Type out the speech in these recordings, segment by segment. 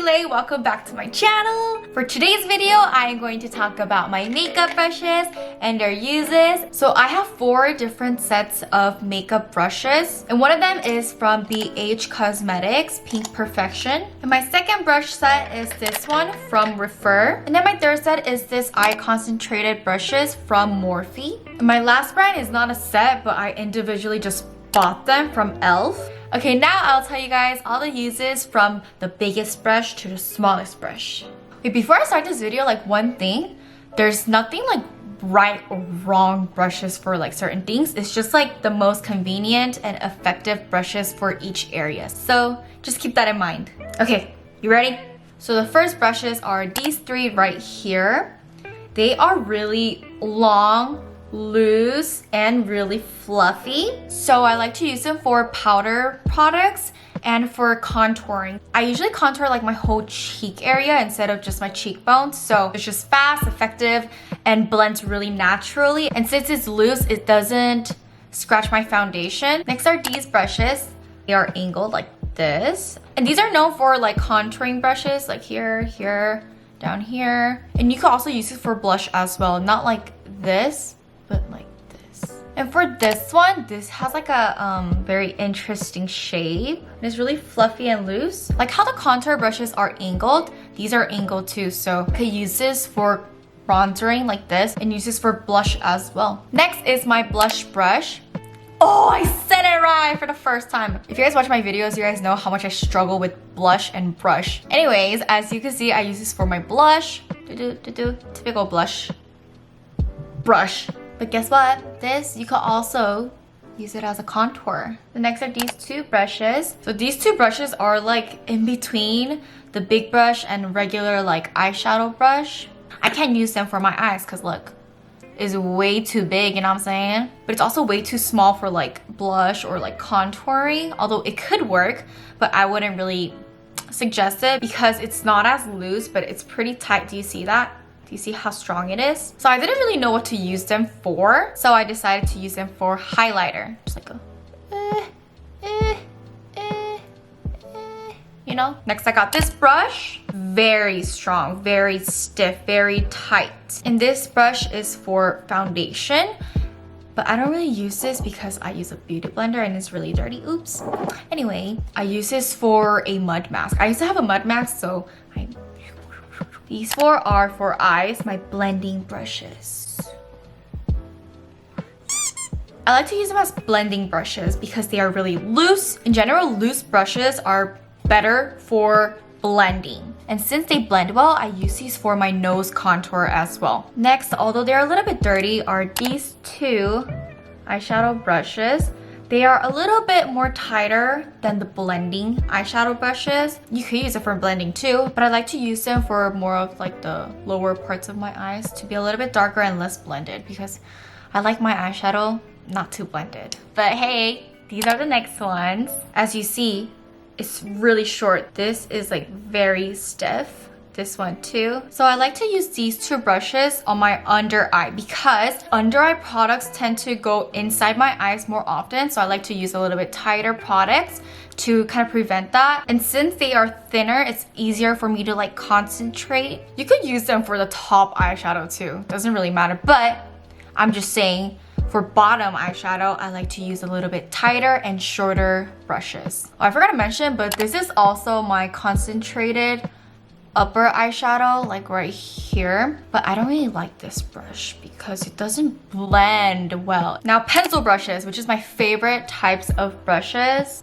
Lay, welcome back to my channel. For today's video, I am going to talk about my makeup brushes and their uses. So I have 4 different sets of makeup brushes, and one of them is from BH Cosmetics Pink Perfection. And my second brush set is this one from Refer. And then my third set is this eye concentrated brushes from Morphe. And my last brand is not a set, but I individually just bought them from e.l.f. Okay, now I'll tell you guys all the uses from the biggest brush to the smallest brush. Wait, before I start this video, like one thing, there's nothing like right or wrong brushes for like certain things. It's just like the most convenient and effective brushes for each area. So just keep that in mind. Okay, you ready? So the first brushes are these 3 right here. They are really long, loose, and really fluffy. So I like to use them for powder products and for contouring. I usually contour like my whole cheek area instead of just my cheekbones. So it's just fast, effective, and blends really naturally. And since it's loose, it doesn't scratch my foundation. Next are these brushes. They are angled like this. And these are known for like contouring brushes, like here, here, down here. And you can also use it for blush as well. Not like this, but like this. And for this one, this has like a very interesting shape. It's really fluffy and loose. Like how the contour brushes are angled, these are angled too. So I could use this for contouring like this and use this for blush as well. Next is my blush brush. Oh, I said it right for the first time. If you guys watch my videos, you guys know how much I struggle with blush and brush. Anyways, as you can see, I use this for my blush. Typical blush brush. But guess what? This, you could also use it as a contour. The next are these 2 brushes. So these 2 brushes are like in between the big brush and regular like eyeshadow brush. I can't use them for my eyes because look, it's way too big, you know what I'm saying? But it's also way too small for like blush or like contouring, although it could work, but I wouldn't really suggest it because it's not as loose, but it's pretty tight. Do you see that? Do you see how strong it is? So I didn't really know what to use them for, so I decided to use them for highlighter. Just like a you know? Next I got this brush. Very strong, very stiff, very tight. And this brush is for foundation, but I don't really use this because I use a beauty blender and it's really dirty. Oops. Anyway, I use this for a mud mask. I used to have a mud mask, so these 4 are for eyes, my blending brushes. I like to use them as blending brushes because they are really loose. In general, loose brushes are better for blending. And since they blend well, I use these for my nose contour as well. Next, although they're a little bit dirty, are these 2 eyeshadow brushes. They are a little bit more tighter than the blending eyeshadow brushes. You could use it for blending too, but I like to use them for more of like the lower parts of my eyes to be a little bit darker and less blended because I like my eyeshadow not too blended. But hey, these are the next ones. As you see, it's really short. This is like very stiff. This one too. So I like to use these 2 brushes on my under eye because under eye products tend to go inside my eyes more often. So I like to use a little bit tighter products to kind of prevent that. And since they are thinner, it's easier for me to like concentrate. You could use them for the top eyeshadow too. Doesn't really matter, but I'm just saying for bottom eyeshadow, I like to use a little bit tighter and shorter brushes. Oh, I forgot to mention, but this is also my concentrated upper eyeshadow, like right here. But I don't really like this brush because it doesn't blend well. Now pencil brushes, which is my favorite types of brushes.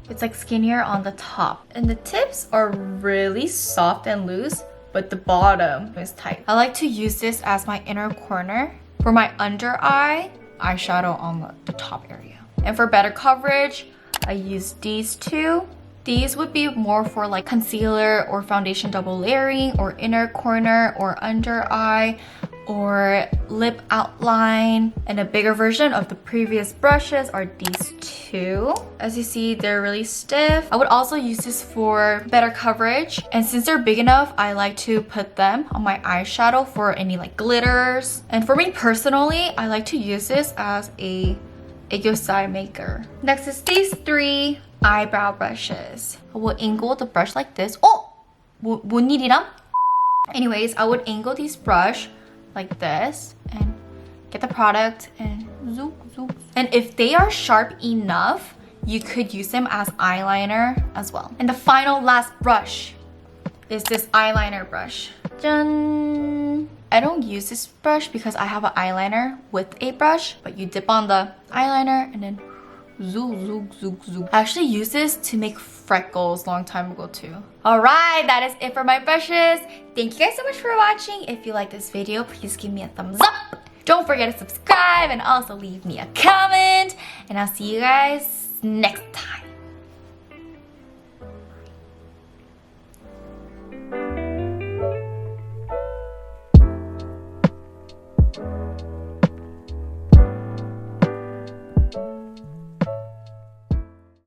It's like skinnier on the top. And the tips are really soft and loose, but the bottom is tight. I like to use this as my inner corner for my under eye eyeshadow on the top area. And for better coverage, I use these 2. These would be more for like concealer or foundation double layering or inner corner or under eye or lip outline. And a bigger version of the previous brushes are these 2. As you see, they're really stiff. I would also use this for better coverage. And since they're big enough, I like to put them on my eyeshadow for any like glitters. And for me personally, I like to use this as a aegyo maker. Next is these 3 eyebrow brushes. I will angle the brush like this. Oh! 뭔 일이람? Anyways, I would angle these brush like this and get the product and zoop, zoop. And if they are sharp enough, you could use them as eyeliner as well. And the final last brush is this eyeliner brush. Dun. I don't use this brush because I have an eyeliner with a brush, but you dip on the eyeliner and then zoom, zoom, zoom, zoom. I actually used this to make freckles long time ago too. Alright, that is it for my brushes. Thank you guys so much for watching. If you like this video, please give me a thumbs up. Don't forget to subscribe and also leave me a comment. And I'll see you guys next time.